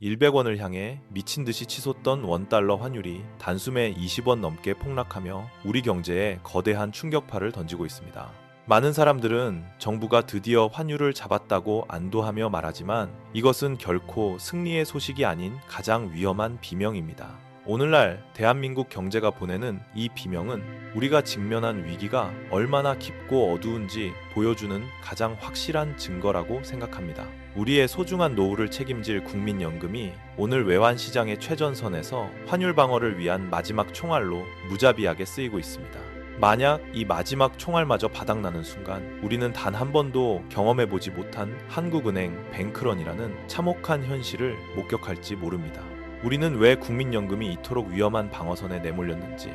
100원을 향해 미친 듯이 치솟던 원달러 환율이 단숨에 20원 넘게 폭락하며 우리 경제에 거대한 충격파를 던지고 있습니다. 많은 사람들은 정부가 드디어 환율을 잡았다고 안도하며 말하지만 이것은 결코 승리의 소식이 아닌 가장 위험한 비명입니다. 오늘날 대한민국 경제가 보내는 이 비명은 우리가 직면한 위기가 얼마나 깊고 어두운지 보여주는 가장 확실한 증거라고 생각합니다. 우리의 소중한 노후를 책임질 국민연금이 오늘 외환시장의 최전선에서 환율 방어를 위한 마지막 총알로 무자비하게 쓰이고 있습니다. 만약 이 마지막 총알마저 바닥나는 순간 우리는 단 한 번도 경험해보지 못한 한국은행 뱅크런이라는 참혹한 현실을 목격할지 모릅니다. 우리는 왜 국민연금이 이토록 위험한 방어선에 내몰렸는지,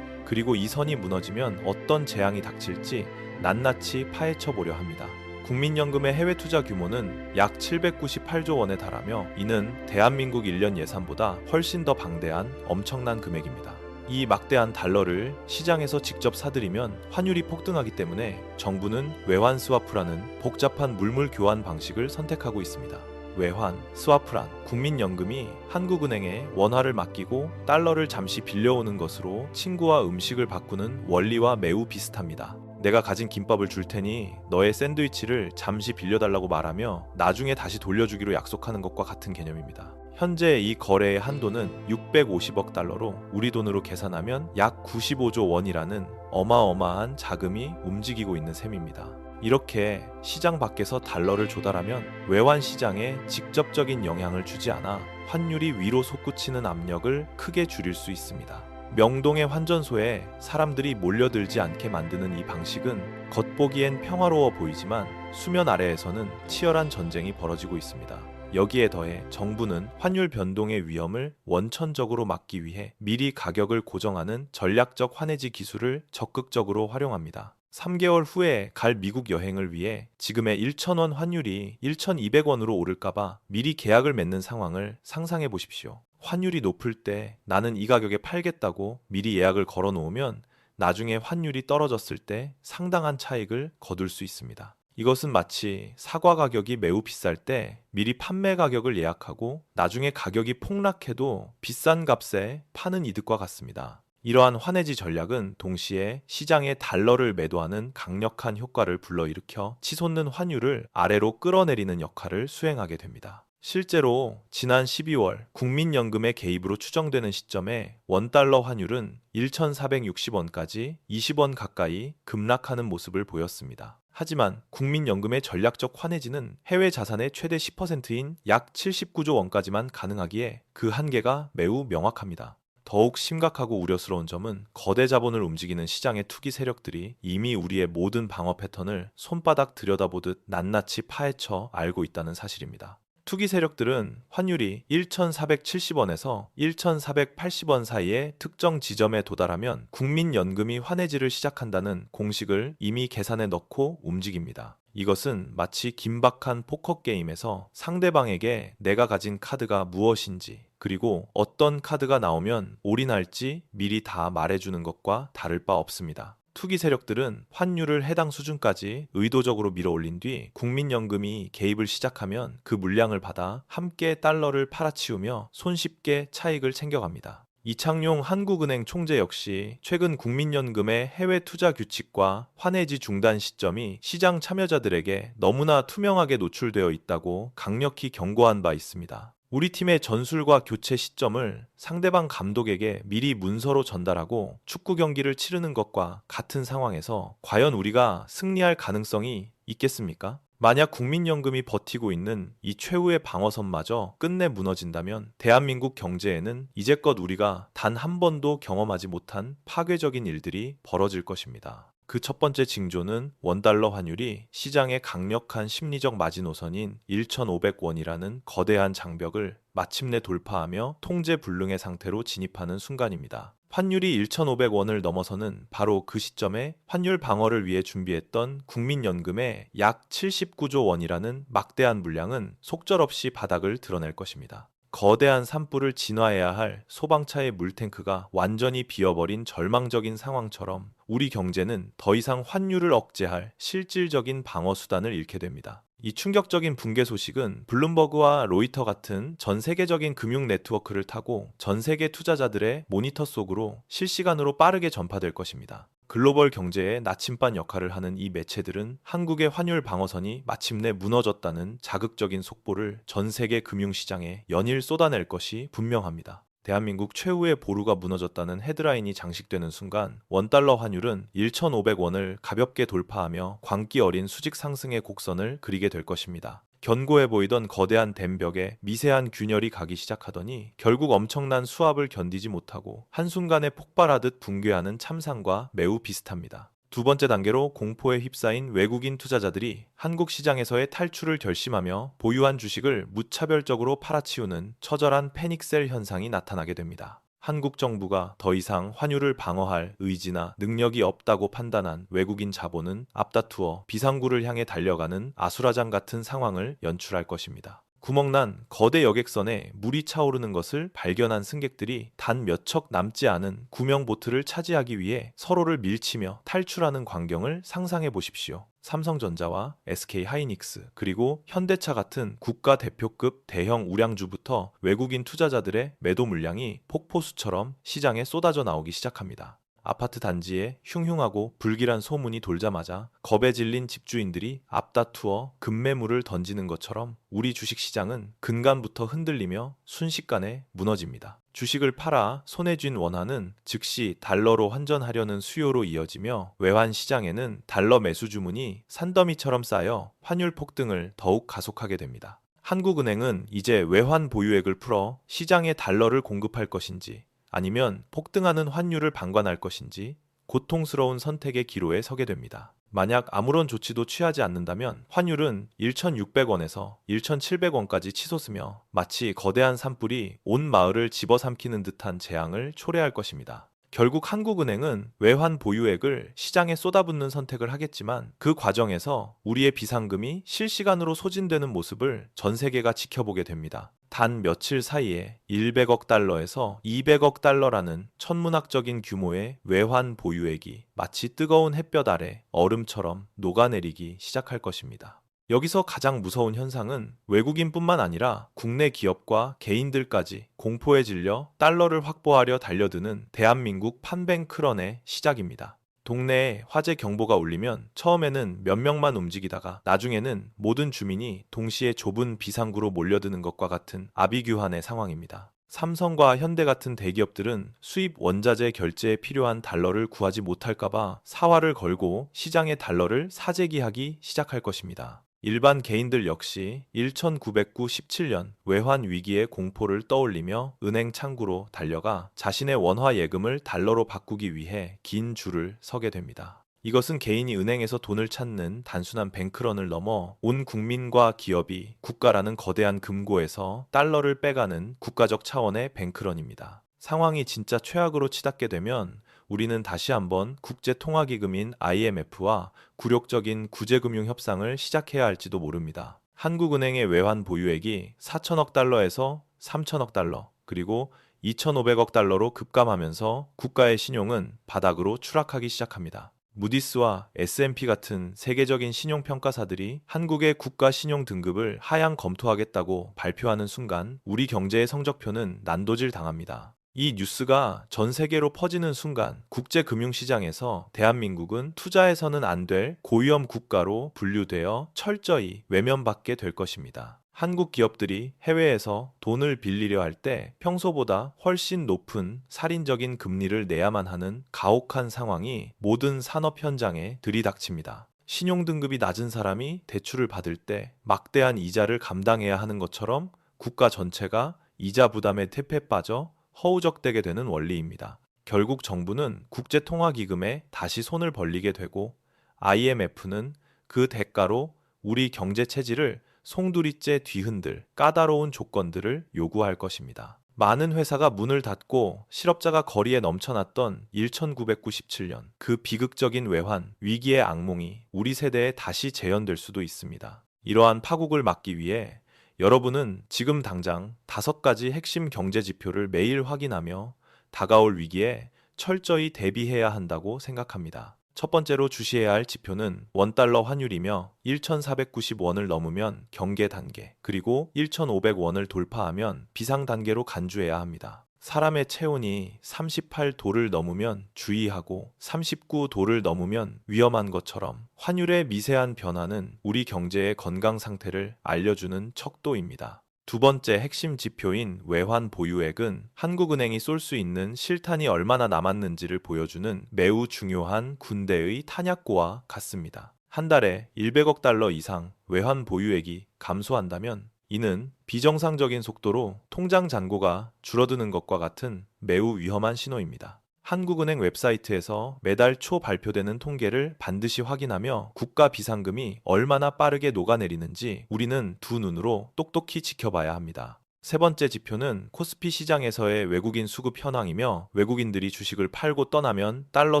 그리고 이 선이 무너지면 어떤 재앙이 닥칠지 낱낱이 파헤쳐 보려 합니다. 국민연금의 해외 투자 규모는 약 798조 원에 달하며 이는 대한민국 1년 예산보다 훨씬 더 방대한 엄청난 금액입니다. 이 막대한 달러를 시장에서 직접 사들이면 환율이 폭등하기 때문에 정부는 외환 스와프라는 복잡한 물물 교환 방식을 선택하고 있습니다. 외환, 스와프란 국민연금이 한국은행에 원화를 맡기고 달러를 잠시 빌려오는 것으로 친구와 음식을 바꾸는 원리와 매우 비슷합니다. 내가 가진 김밥을 줄 테니 너의 샌드위치를 잠시 빌려달라고 말하며 나중에 다시 돌려주기로 약속하는 것과 같은 개념입니다. 현재 이 거래의 한도는 650억 달러로 우리 돈으로 계산하면 약 95조 원이라는 어마어마한 자금이 움직이고 있는 셈입니다. 이렇게 시장 밖에서 달러를 조달하면 외환 시장에 직접적인 영향을 주지 않아 환율이 위로 솟구치는 압력을 크게 줄일 수 있습니다. 명동의 환전소에 사람들이 몰려들지 않게 만드는 이 방식은 겉보기엔 평화로워 보이지만 수면 아래에서는 치열한 전쟁이 벌어지고 있습니다. 여기에 더해 정부는 환율 변동의 위험을 원천적으로 막기 위해 미리 가격을 고정하는 전략적 환해지 기술을 적극적으로 활용합니다. 3개월 후에 갈 미국 여행을 위해 지금의 1,000원 환율이 1,200원으로 오를까봐 미리 계약을 맺는 상황을 상상해 보십시오. 환율이 높을 때 나는 이 가격에 팔겠다고 미리 예약을 걸어 놓으면 나중에 환율이 떨어졌을 때 상당한 차익을 거둘 수 있습니다. 이것은 마치 사과 가격이 매우 비쌀 때 미리 판매 가격을 예약하고 나중에 가격이 폭락해도 비싼 값에 파는 이득과 같습니다. 이러한 환해지 전략은 동시에 시장에 달러를 매도하는 강력한 효과를 불러일으켜 치솟는 환율을 아래로 끌어내리는 역할을 수행하게 됩니다. 실제로 지난 12월 국민연금의 개입으로 추정되는 시점에 원달러 환율은 1,460원까지 20원 가까이 급락하는 모습을 보였습니다. 하지만 국민연금의 전략적 환해지는 해외 자산의 최대 10%인 약 79조 원까지만 가능하기에 그 한계가 매우 명확합니다. 더욱 심각하고 우려스러운 점은 거대 자본을 움직이는 시장의 투기 세력들이 이미 우리의 모든 방어 패턴을 손바닥 들여다보듯 낱낱이 파헤쳐 알고 있다는 사실입니다. 투기 세력들은 환율이 1,470원에서 1,480원 사이의 특정 지점에 도달하면 국민연금이 환해지를 시작한다는 공식을 이미 계산에 넣고 움직입니다. 이것은 마치 긴박한 포커 게임에서 상대방에게 내가 가진 카드가 무엇인지 그리고 어떤 카드가 나오면 올인할지 미리 다 말해주는 것과 다를 바 없습니다. 투기 세력들은 환율을 해당 수준까지 의도적으로 밀어올린 뒤 국민연금이 개입을 시작하면 그 물량을 받아 함께 달러를 팔아치우며 손쉽게 차익을 챙겨갑니다. 이창용 한국은행 총재 역시 최근 국민연금의 해외 투자 규칙과 환해지 중단 시점이 시장 참여자들에게 너무나 투명하게 노출되어 있다고 강력히 경고한 바 있습니다. 우리 팀의 전술과 교체 시점을 상대방 감독에게 미리 문서로 전달하고 축구 경기를 치르는 것과 같은 상황에서 과연 우리가 승리할 가능성이 있겠습니까? 만약 국민연금이 버티고 있는 이 최후의 방어선마저 끝내 무너진다면 대한민국 경제에는 이제껏 우리가 단 한 번도 경험하지 못한 파괴적인 일들이 벌어질 것입니다. 그 첫 번째 징조는 원달러 환율이 시장의 강력한 심리적 마지노선인 1,500원이라는 거대한 장벽을 마침내 돌파하며 통제불능의 상태로 진입하는 순간입니다. 환율이 1,500원을 넘어서는 바로 그 시점에 환율 방어를 위해 준비했던 국민연금의 약 79조 원이라는 막대한 물량은 속절없이 바닥을 드러낼 것입니다. 거대한 산불을 진화해야 할 소방차의 물탱크가 완전히 비어버린 절망적인 상황처럼 우리 경제는 더 이상 환율을 억제할 실질적인 방어 수단을 잃게 됩니다. 이 충격적인 붕괴 소식은 블룸버그와 로이터 같은 전 세계적인 금융 네트워크를 타고 전 세계 투자자들의 모니터 속으로 실시간으로 빠르게 전파될 것입니다. 글로벌 경제에 나침반 역할을 하는 이 매체들은 한국의 환율 방어선이 마침내 무너졌다는 자극적인 속보를 전 세계 금융시장에 연일 쏟아낼 것이 분명합니다. 대한민국 최후의 보루가 무너졌다는 헤드라인이 장식되는 순간 원달러 환율은 1,500원을 가볍게 돌파하며 광기 어린 수직 상승의 곡선을 그리게 될 것입니다. 견고해 보이던 거대한 댐벽에 미세한 균열이 가기 시작하더니 결국 엄청난 수압을 견디지 못하고 한순간에 폭발하듯 붕괴하는 참상과 매우 비슷합니다. 두 번째 단계로 공포에 휩싸인 외국인 투자자들이 한국 시장에서의 탈출을 결심하며 보유한 주식을 무차별적으로 팔아치우는 처절한 패닉셀 현상이 나타나게 됩니다. 한국 정부가 더 이상 환율을 방어할 의지나 능력이 없다고 판단한 외국인 자본은 앞다투어 비상구를 향해 달려가는 아수라장 같은 상황을 연출할 것입니다. 구멍난 거대 여객선에 물이 차오르는 것을 발견한 승객들이 단 몇 척 남지 않은 구명 보트를 차지하기 위해 서로를 밀치며 탈출하는 광경을 상상해 보십시오. 삼성전자와 SK하이닉스 그리고 현대차 같은 국가 대표급 대형 우량주부터 외국인 투자자들의 매도 물량이 폭포수처럼 시장에 쏟아져 나오기 시작합니다. 아파트 단지에 흉흉하고 불길한 소문이 돌자마자 겁에 질린 집주인들이 앞다투어 급매물을 던지는 것처럼 우리 주식시장은 근간부터 흔들리며 순식간에 무너집니다. 주식을 팔아 손에 쥔 원화는 즉시 달러로 환전하려는 수요로 이어지며 외환 시장에는 달러 매수 주문이 산더미처럼 쌓여 환율 폭등을 더욱 가속하게 됩니다. 한국은행은 이제 외환 보유액을 풀어 시장에 달러를 공급할 것인지 아니면 폭등하는 환율을 방관할 것인지 고통스러운 선택의 기로에 서게 됩니다. 만약 아무런 조치도 취하지 않는다면 환율은 1,600원에서 1,700원까지 치솟으며 마치 거대한 산불이 온 마을을 집어삼키는 듯한 재앙을 초래할 것입니다. 결국 한국은행은 외환 보유액을 시장에 쏟아붓는 선택을 하겠지만 그 과정에서 우리의 비상금이 실시간으로 소진되는 모습을 전 세계가 지켜보게 됩니다. 단 며칠 사이에 100억 달러에서 200억 달러라는 천문학적인 규모의 외환 보유액이 마치 뜨거운 햇볕 아래 얼음처럼 녹아내리기 시작할 것입니다. 여기서 가장 무서운 현상은 외국인뿐만 아니라 국내 기업과 개인들까지 공포에 질려 달러를 확보하려 달려드는 대한민국 판뱅크런의 시작입니다. 동네에 화재 경보가 울리면 처음에는 몇 명만 움직이다가 나중에는 모든 주민이 동시에 좁은 비상구로 몰려드는 것과 같은 아비규환의 상황입니다. 삼성과 현대 같은 대기업들은 수입 원자재 결제에 필요한 달러를 구하지 못할까봐 사활을 걸고 시장의 달러를 사재기하기 시작할 것입니다. 일반 개인들 역시 1997년 외환 위기의 공포를 떠올리며 은행 창구로 달려가 자신의 원화 예금을 달러로 바꾸기 위해 긴 줄을 서게 됩니다. 이것은 개인이 은행에서 돈을 찾는 단순한 뱅크런을 넘어 온 국민과 기업이 국가라는 거대한 금고에서 달러를 빼가는 국가적 차원의 뱅크런입니다. 상황이 진짜 최악으로 치닫게 되면 우리는 다시 한번 국제통화기금인 IMF와 굴욕적인 구제금융 협상을 시작해야 할지도 모릅니다. 한국은행의 외환 보유액이 4천억 달러에서 3천억 달러, 그리고 2,500억 달러로 급감하면서 국가의 신용은 바닥으로 추락하기 시작합니다. 무디스와 S&P 같은 세계적인 신용평가사들이 한국의 국가 신용 등급을 하향 검토하겠다고 발표하는 순간 우리 경제의 성적표는 난도질 당합니다. 이 뉴스가 전 세계로 퍼지는 순간 국제금융시장에서 대한민국은 투자해서는 안 될 고위험 국가로 분류되어 철저히 외면받게 될 것입니다. 한국 기업들이 해외에서 돈을 빌리려 할 때 평소보다 훨씬 높은 살인적인 금리를 내야만 하는 가혹한 상황이 모든 산업 현장에 들이닥칩니다. 신용등급이 낮은 사람이 대출을 받을 때 막대한 이자를 감당해야 하는 것처럼 국가 전체가 이자 부담에 태페 빠져 허우적대게 되는 원리입니다. 결국 정부는 국제통화기금에 다시 손을 벌리게 되고 IMF는 그 대가로 우리 경제 체질을 송두리째 뒤흔들 까다로운 조건들을 요구할 것입니다. 많은 회사가 문을 닫고 실업자가 거리에 넘쳐났던 1997년 그 비극적인 외환 위기의 악몽이 우리 세대에 다시 재현될 수도 있습니다. 이러한 파국을 막기 위해 여러분은 지금 당장 5가지 핵심 경제 지표를 매일 확인하며 다가올 위기에 철저히 대비해야 한다고 생각합니다. 첫 번째로 주시해야 할 지표는 원달러 환율이며 1,490원을 넘으면 경계 단계, 그리고 1,500원을 돌파하면 비상 단계로 간주해야 합니다. 사람의 체온이 38도를 넘으면 주의하고 39도를 넘으면 위험한 것처럼 환율의 미세한 변화는 우리 경제의 건강 상태를 알려주는 척도입니다. 두 번째 핵심 지표인 외환 보유액은 한국은행이 쏠 수 있는 실탄이 얼마나 남았는지를 보여주는 매우 중요한 군대의 탄약고와 같습니다. 한 달에 100억 달러 이상 외환 보유액이 감소한다면 이는 비정상적인 속도로 통장 잔고가 줄어드는 것과 같은 매우 위험한 신호입니다. 한국은행 웹사이트에서 매달 초 발표되는 통계를 반드시 확인하며 국가 비상금이 얼마나 빠르게 녹아내리는지 우리는 두 눈으로 똑똑히 지켜봐야 합니다. 세 번째 지표는 코스피 시장에서의 외국인 수급 현황이며 외국인들이 주식을 팔고 떠나면 달러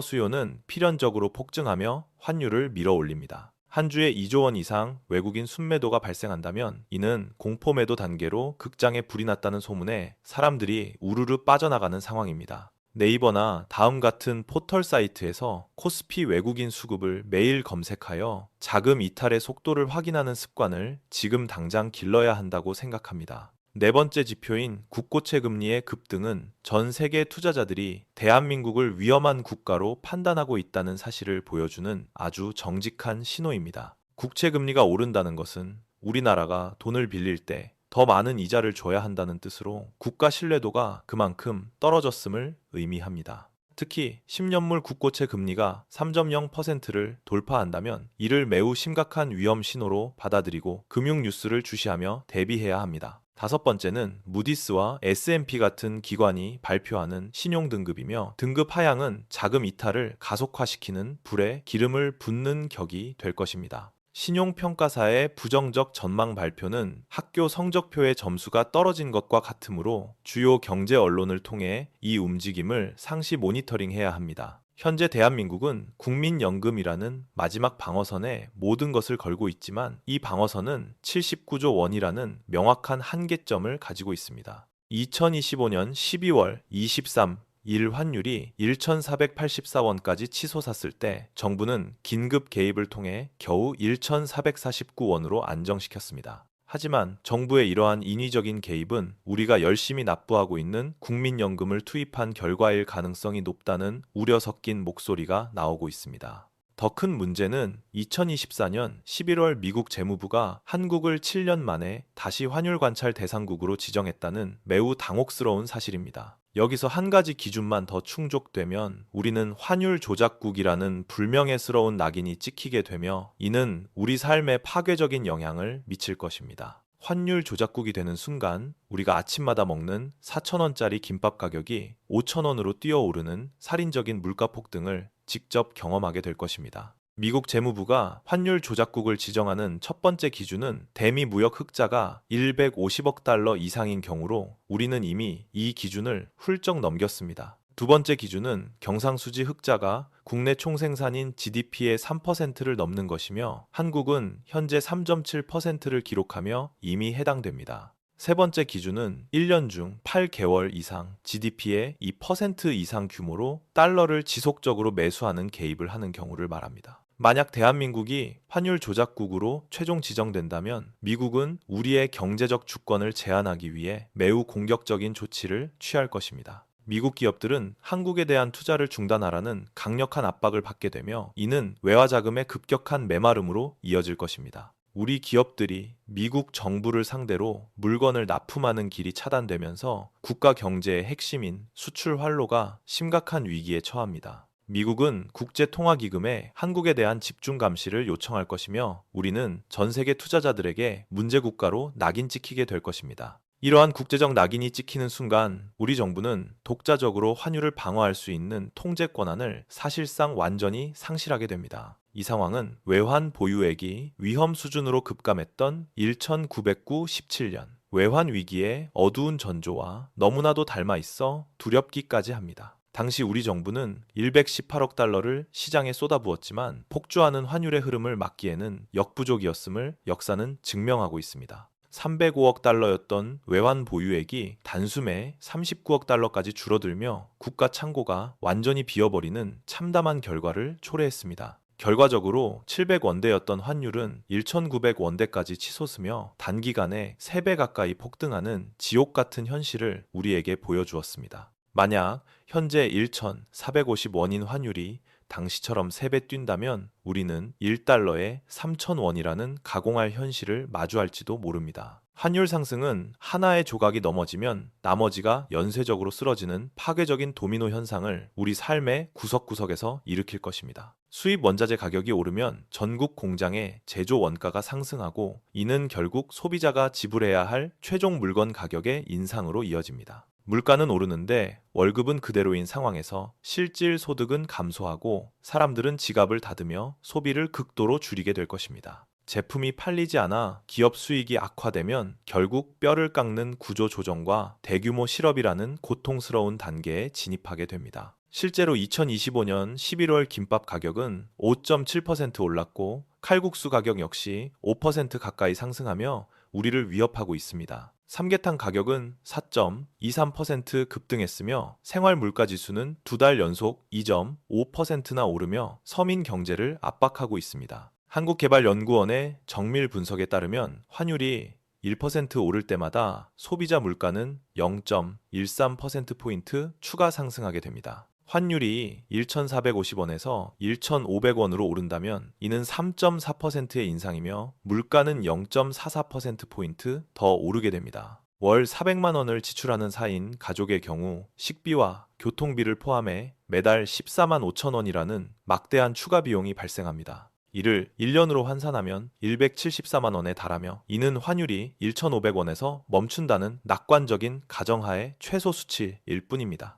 수요는 필연적으로 폭증하며 환율을 밀어 올립니다. 한 주에 2조 원 이상 외국인 순매도가 발생한다면 이는 공포매도 단계로 극장에 불이 났다는 소문에 사람들이 우르르 빠져나가는 상황입니다. 네이버나 다음 같은 포털 사이트에서 코스피 외국인 수급을 매일 검색하여 자금 이탈의 속도를 확인하는 습관을 지금 당장 길러야 한다고 생각합니다. 네 번째 지표인 국고채 금리의 급등은 전 세계 투자자들이 대한민국을 위험한 국가로 판단하고 있다는 사실을 보여주는 아주 정직한 신호입니다. 국채 금리가 오른다는 것은 우리나라가 돈을 빌릴 때 더 많은 이자를 줘야 한다는 뜻으로 국가 신뢰도가 그만큼 떨어졌음을 의미합니다. 특히 10년물 국고채 금리가 3.0%를 돌파한다면 이를 매우 심각한 위험 신호로 받아들이고 금융 뉴스를 주시하며 대비해야 합니다. 다섯 번째는 무디스와 S&P 같은 기관이 발표하는 신용등급이며 등급 하향은 자금 이탈을 가속화시키는 불에 기름을 붓는 격이 될 것입니다. 신용평가사의 부정적 전망 발표는 학교 성적표의 점수가 떨어진 것과 같으므로 주요 경제 언론을 통해 이 움직임을 상시 모니터링해야 합니다. 현재 대한민국은 국민연금이라는 마지막 방어선에 모든 것을 걸고 있지만 이 방어선은 79조 원이라는 명확한 한계점을 가지고 있습니다. 2025년 12월 23일 환율이 1,484원까지 치솟았을 때 정부는 긴급 개입을 통해 겨우 1,449원으로 안정시켰습니다. 하지만 정부의 이러한 인위적인 개입은 우리가 열심히 납부하고 있는 국민연금을 투입한 결과일 가능성이 높다는 우려 섞인 목소리가 나오고 있습니다. 더 큰 문제는 2024년 11월 미국 재무부가 한국을 7년 만에 다시 환율 관찰 대상국으로 지정했다는 매우 당혹스러운 사실입니다. 여기서 한 가지 기준만 더 충족되면 우리는 환율 조작국이라는 불명예스러운 낙인이 찍히게 되며 이는 우리 삶에 파괴적인 영향을 미칠 것입니다. 환율 조작국이 되는 순간 우리가 아침마다 먹는 4,000원짜리 김밥 가격이 5,000원으로 뛰어오르는 살인적인 물가 폭등을 직접 경험하게 될 것입니다. 미국 재무부가 환율 조작국을 지정하는 첫 번째 기준은 대미 무역 흑자가 150억 달러 이상인 경우로 우리는 이미 이 기준을 훌쩍 넘겼습니다. 두 번째 기준은 경상수지 흑자가 국내 총생산인 GDP의 3%를 넘는 것이며 한국은 현재 3.7%를 기록하며 이미 해당됩니다. 세 번째 기준은 1년 중 8개월 이상 GDP의 2% 이상 규모로 달러를 지속적으로 매수하는 개입을 하는 경우를 말합니다. 만약 대한민국이 환율 조작국으로 최종 지정된다면 미국은 우리의 경제적 주권을 제한하기 위해 매우 공격적인 조치를 취할 것입니다. 미국 기업들은 한국에 대한 투자를 중단하라는 강력한 압박을 받게 되며 이는 외화 자금의 급격한 메마름으로 이어질 것입니다. 우리 기업들이 미국 정부를 상대로 물건을 납품하는 길이 차단되면서 국가 경제의 핵심인 수출 활로가 심각한 위기에 처합니다. 미국은 국제통화기금에 한국에 대한 집중 감시를 요청할 것이며 우리는 전 세계 투자자들에게 문제 국가로 낙인 찍히게 될 것입니다. 이러한 국제적 낙인이 찍히는 순간 우리 정부는 독자적으로 환율을 방어할 수 있는 통제 권한을 사실상 완전히 상실하게 됩니다. 이 상황은 외환 보유액이 위험 수준으로 급감했던 1997년 외환 위기의 어두운 전조와 너무나도 닮아 있어 두렵기까지 합니다. 당시 우리 정부는 118억 달러를 시장에 쏟아부었지만 폭주하는 환율의 흐름을 막기에는 역부족이었음을 역사는 증명하고 있습니다. 305억 달러였던 외환 보유액이 단숨에 39억 달러까지 줄어들며 국가 창고가 완전히 비어버리는 참담한 결과를 초래했습니다. 결과적으로 700원대였던 환율은 1,900원대까지 치솟으며 단기간에 3배 가까이 폭등하는 지옥 같은 현실을 우리에게 보여주었습니다. 만약 현재 1,450원인 환율이 당시처럼 3배 뛴다면 우리는 1달러에 3,000원이라는 가공할 현실을 마주할지도 모릅니다. 환율 상승은 하나의 조각이 넘어지면 나머지가 연쇄적으로 쓰러지는 파괴적인 도미노 현상을 우리 삶의 구석구석에서 일으킬 것입니다. 수입 원자재 가격이 오르면 전국 공장의 제조 원가가 상승하고 이는 결국 소비자가 지불해야 할 최종 물건 가격의 인상으로 이어집니다. 물가는 오르는데 월급은 그대로인 상황에서 실질 소득은 감소하고 사람들은 지갑을 닫으며 소비를 극도로 줄이게 될 것입니다. 제품이 팔리지 않아 기업 수익이 악화되면 결국 뼈를 깎는 구조 조정과 대규모 실업이라는 고통스러운 단계에 진입하게 됩니다. 실제로 2025년 11월 김밥 가격은 5.7% 올랐고 칼국수 가격 역시 5% 가까이 상승하며 우리를 위협하고 있습니다. 삼계탕 가격은 4.23% 급등했으며 생활 물가 지수는 2달 연속 2.5%나 오르며 서민 경제를 압박하고 있습니다. 한국개발연구원의 정밀 분석에 따르면 환율이 1% 오를 때마다 소비자 물가는 0.13%포인트 추가 상승하게 됩니다. 환율이 1,450원에서 1,500원으로 오른다면 이는 3.4%의 인상이며 물가는 0.44%포인트 더 오르게 됩니다. 월 400만 원을 지출하는 사인 가족의 경우 식비와 교통비를 포함해 매달 14만 5천 원이라는 막대한 추가 비용이 발생합니다. 이를 1년으로 환산하면 174만 원에 달하며 이는 환율이 1,500원에서 멈춘다는 낙관적인 가정하에 최소 수치일 뿐입니다.